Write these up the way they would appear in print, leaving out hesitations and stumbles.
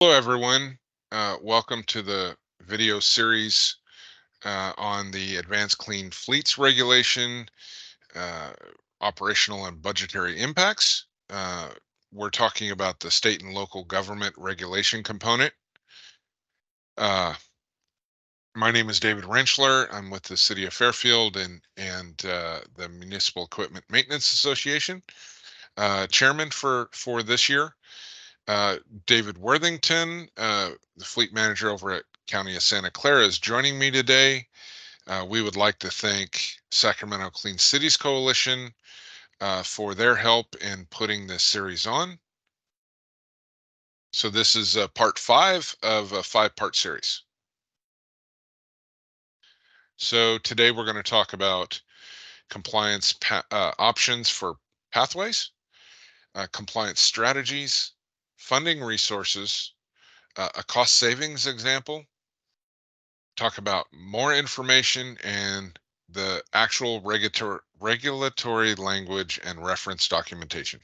Hello, everyone. Welcome to the video series on the Advanced Clean Fleets Regulation, uh, operational and budgetary impacts. We're talking about the state and local government regulation component. Uh, my name is David Rentschler. I'm with the City of Fairfield and the Municipal Equipment Maintenance Association, chairman for this year. Uh, David Worthington, the fleet manager over at County of Santa Clara, is joining me today. We would like to thank Sacramento Clean Cities Coalition for their help in putting this series on. So this is part 5 of a 5-part series. So today we're going to talk about compliance options for pathways, compliance strategies, funding resources, a cost savings example, talk about more information and the actual regulatory language and reference documentation.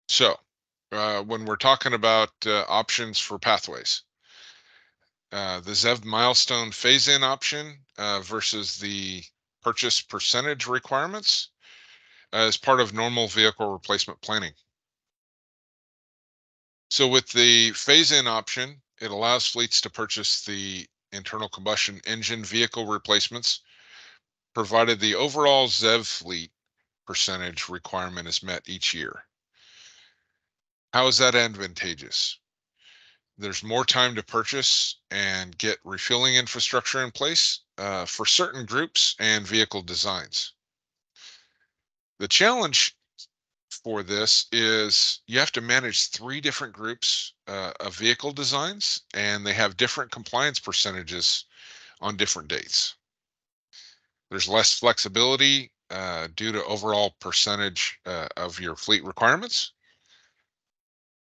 So, when we're talking about options for pathways, the ZEV milestone phase-in option versus the purchase percentage requirements as part of normal vehicle replacement planning. So with the phase-in option, it allows fleets to purchase the internal combustion engine vehicle replacements, provided the overall ZEV fleet percentage requirement is met each year. How is that advantageous? There's more time to purchase and get refueling infrastructure in place for certain groups and vehicle designs. The challenge for this is you have to manage 3 different groups of vehicle designs, and they have different compliance percentages on different dates. There's less flexibility due to overall percentage of your fleet requirements.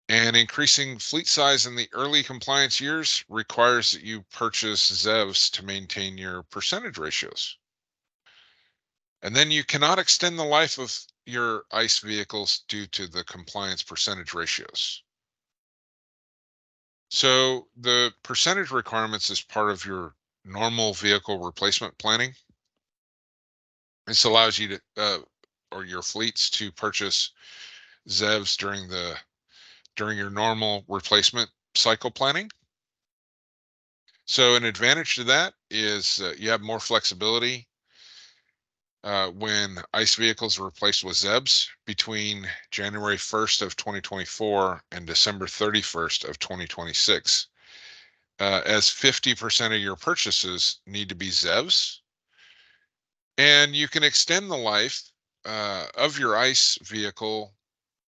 And increasing fleet size in the early compliance years requires that you purchase ZEVs to maintain your percentage ratios. And then you cannot extend the life of your ICE vehicles due to the compliance percentage ratios. So the percentage requirements is part of your normal vehicle replacement planning. This allows you to, or your fleets to purchase ZEVs during your normal replacement cycle planning. So an advantage to that is you have more flexibility when ICE vehicles are replaced with ZEBs between January 1st of 2024 and December 31st of 2026, as 50% of your purchases need to be ZEVs. And you can extend the life of your ICE vehicle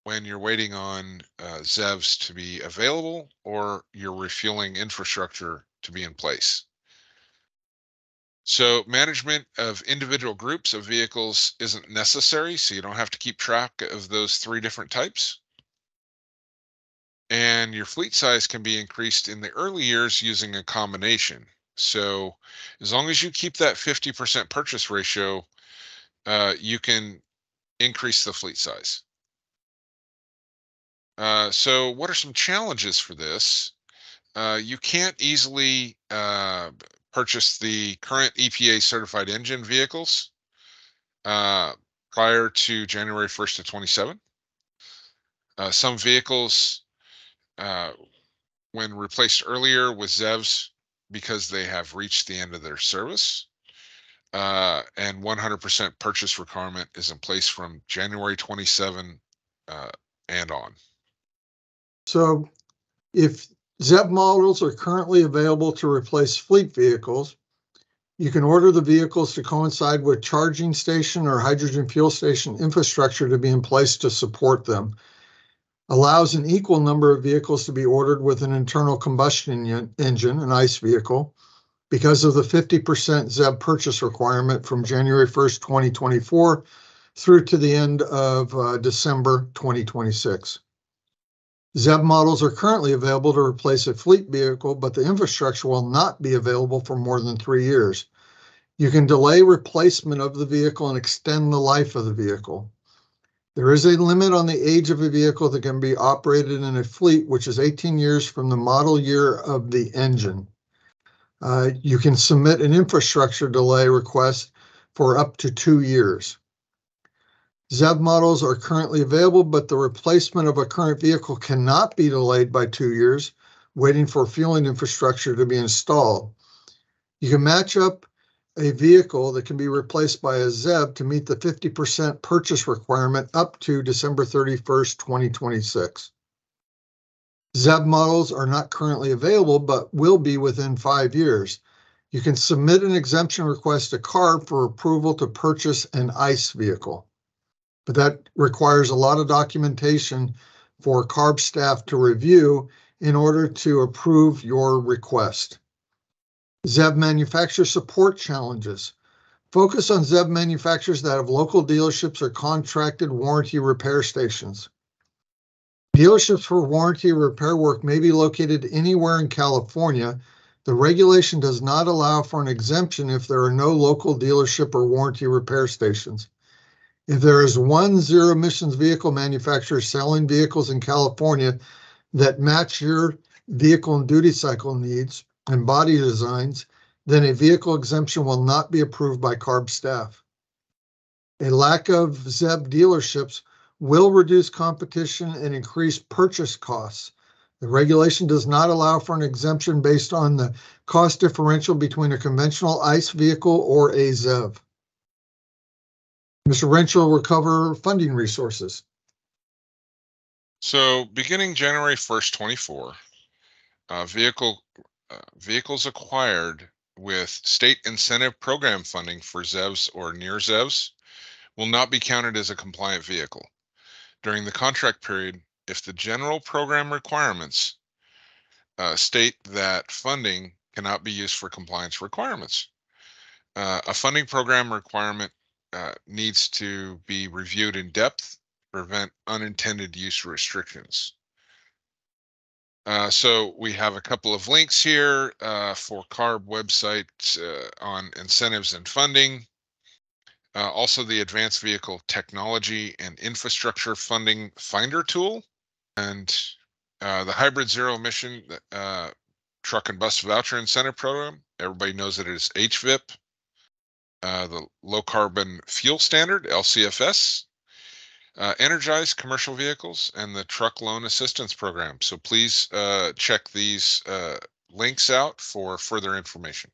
when you're waiting on ZEVs to be available or your refueling infrastructure to be in place. So management of individual groups of vehicles isn't necessary, so you don't have to keep track of those 3 different types. And your fleet size can be increased in the early years using a combination. So as long as you keep that 50% purchase ratio, you can increase the fleet size. So what are some challenges for this? You can't easily purchase the current EPA certified engine vehicles uh, prior to January 1st of 27. Some vehicles, uh, when replaced earlier with ZEVs because they have reached the end of their service, and 100% purchase requirement is in place from January 27 uh, and on. So if ZEV models are currently available to replace fleet vehicles, you can order the vehicles to coincide with charging station or hydrogen fuel station infrastructure to be in place to support them. Allows an equal number of vehicles to be ordered with an internal combustion engine, an ICE vehicle, because of the 50% ZEV purchase requirement from January 1st, 2024 through to the end of December 2026. ZEV models are currently available to replace a fleet vehicle, but the infrastructure will not be available for more than 3 years. You can delay replacement of the vehicle and extend the life of the vehicle. There is a limit on the age of a vehicle that can be operated in a fleet, which is 18 years from the model year of the engine. You can submit an infrastructure delay request for up to 2 years. ZEV models are currently available, but the replacement of a current vehicle cannot be delayed by 2 years, waiting for fueling infrastructure to be installed. You can match up a vehicle that can be replaced by a ZEV to meet the 50% purchase requirement up to December 31st, 2026. ZEV models are not currently available, but will be within 5 years. You can submit an exemption request to CARB for approval to purchase an ICE vehicle, but that requires a lot of documentation for CARB staff to review in order to approve your request. ZEV manufacturer support challenges. Focus on ZEV manufacturers that have local dealerships or contracted warranty repair stations. Dealerships for warranty repair work may be located anywhere in California. The regulation does not allow for an exemption if there are no local dealership or warranty repair stations. If there is one zero emissions vehicle manufacturer selling vehicles in California that match your vehicle and duty cycle needs and body designs, then a vehicle exemption will not be approved by CARB staff. A lack of ZEV dealerships will reduce competition and increase purchase costs. The regulation does not allow for an exemption based on the cost differential between a conventional ICE vehicle or a ZEV. Mr. Wrench will cover funding resources. So beginning January 1st, 24, vehicles acquired with state incentive program funding for ZEVs or near ZEVs will not be counted as a compliant vehicle. During the contract period, if the general program requirements state that funding cannot be used for compliance requirements, a funding program requirement needs to be reviewed in depth to prevent unintended use restrictions. So we have a couple of links here for CARB website on incentives and funding. Also the Advanced Vehicle Technology and Infrastructure Funding Finder tool, and the Hybrid Zero Emission Truck and Bus Voucher Incentive Program. Everybody knows that it is HVIP. The Low Carbon Fuel Standard, LCFS. Energized commercial vehicles, and the Truck Loan Assistance Program. So please check these links out for further information.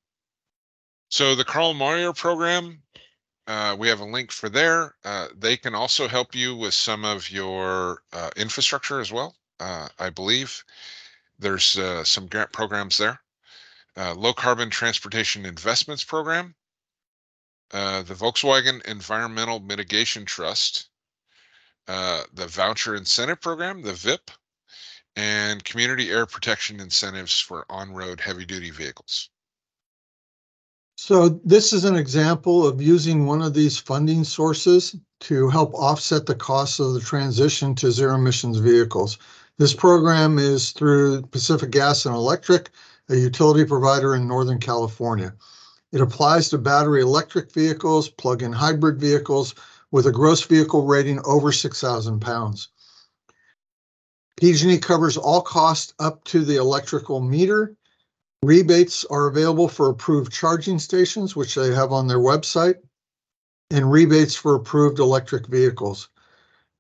So the Carl Mario program, we have a link for there. They can also help you with some of your infrastructure as well. I believe there's some grant programs there. Low Carbon Transportation Investments Program, the Volkswagen Environmental Mitigation Trust, the Voucher Incentive Program, the VIP, and Community Air Protection Incentives for on-road heavy-duty vehicles. So this is an example of using one of these funding sources to help offset the costs of the transition to zero emissions vehicles. This program is through Pacific Gas and Electric, a utility provider in Northern California. It applies to battery electric vehicles, plug-in hybrid vehicles with a gross vehicle rating over 6,000 pounds. PG&E covers all costs up to the electrical meter. Rebates are available for approved charging stations, which they have on their website, and rebates for approved electric vehicles.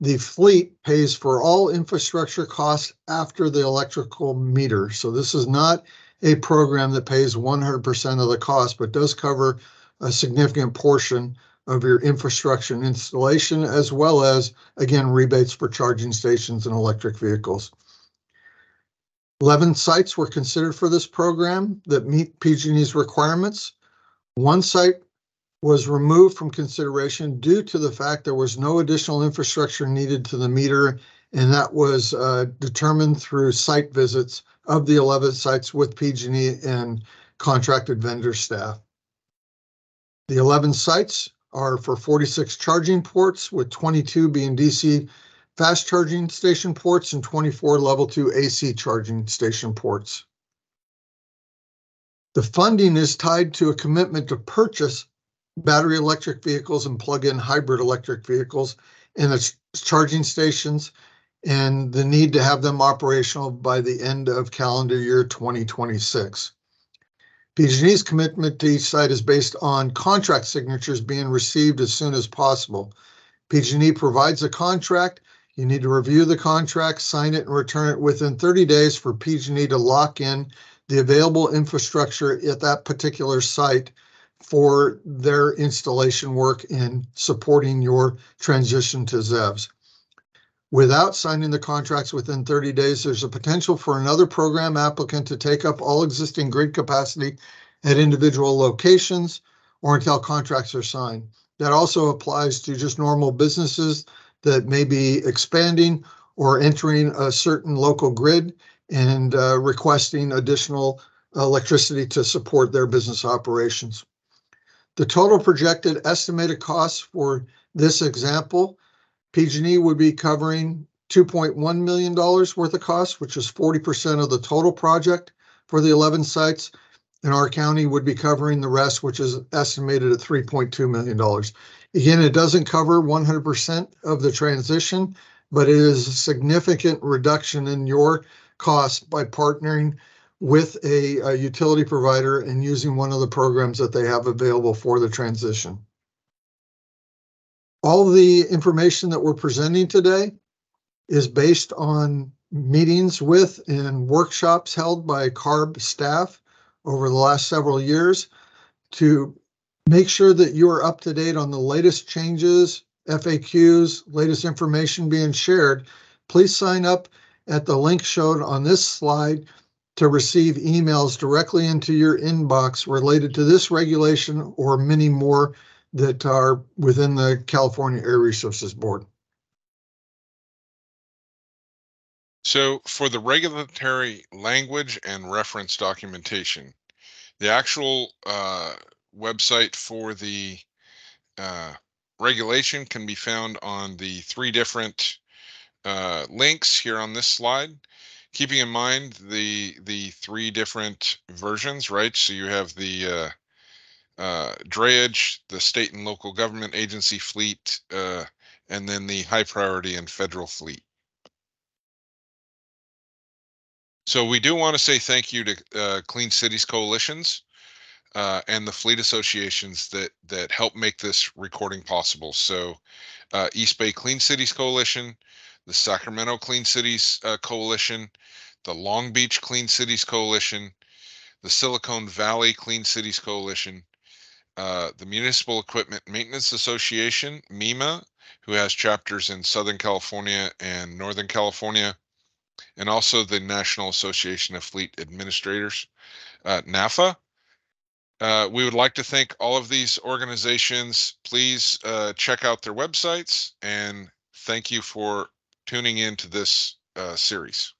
The fleet pays for all infrastructure costs after the electrical meter. So this is not a program that pays 100% of the cost, but does cover a significant portion of your infrastructure and installation, as well as, again, rebates for charging stations and electric vehicles. 11 sites were considered for this program that meet PG&E's requirements. One site was removed from consideration due to the fact there was no additional infrastructure needed to the meter, and that was determined through site visits of the 11 sites with PG&E and contracted vendor staff. The 11 sites are for 46 charging ports, with 22 being DC fast charging station ports and 24 level 2 AC charging station ports. The funding is tied to a commitment to purchase battery electric vehicles and plug-in hybrid electric vehicles, and it's charging stations and the need to have them operational by the end of calendar year 2026. PG&E's commitment to each site is based on contract signatures being received as soon as possible. PG&E provides a contract. You need to review the contract, sign it, and return it within 30 days for PG&E to lock in the available infrastructure at that particular site for their installation work in supporting your transition to ZEVs. Without signing the contracts within 30 days, there's a potential for another program applicant to take up all existing grid capacity at individual locations or until contracts are signed. That also applies to just normal businesses that may be expanding or entering a certain local grid and requesting additional electricity to support their business operations. The total projected estimated costs for this example, PG&E would be covering $2.1 million worth of costs, which is 40% of the total project for the 11 sites. And our county would be covering the rest, which is estimated at $3.2 million. Again, it doesn't cover 100% of the transition, but it is a significant reduction in your cost by partnering with a utility provider and using one of the programs that they have available for the transition. All the information that we're presenting today is based on meetings with and workshops held by CARB staff over the last several years to make sure that you are up to date on the latest changes, FAQs, latest information being shared. Please sign up at the link shown on this slide to receive emails directly into your inbox related to this regulation or many more that are within the California Air Resources Board. So for the regulatory language and reference documentation, the actual website for the regulation can be found on the 3 different links here on this slide. Keeping in mind the 3 different versions, right? So you have the drayage, the state and local government agency fleet, and then the high priority and federal fleet. So we do want to say thank you to Clean Cities Coalitions and the fleet associations that help make this recording possible. So East Bay Clean Cities Coalition, the Sacramento Clean Cities Coalition, the Long Beach Clean Cities Coalition, the Silicon Valley Clean Cities Coalition, the Municipal Equipment Maintenance Association, MEMA, who has chapters in Southern California and Northern California, and also the National Association of Fleet Administrators, NAFA. We would like to thank all of these organizations. Please check out their websites, and thank you for tuning in to this series.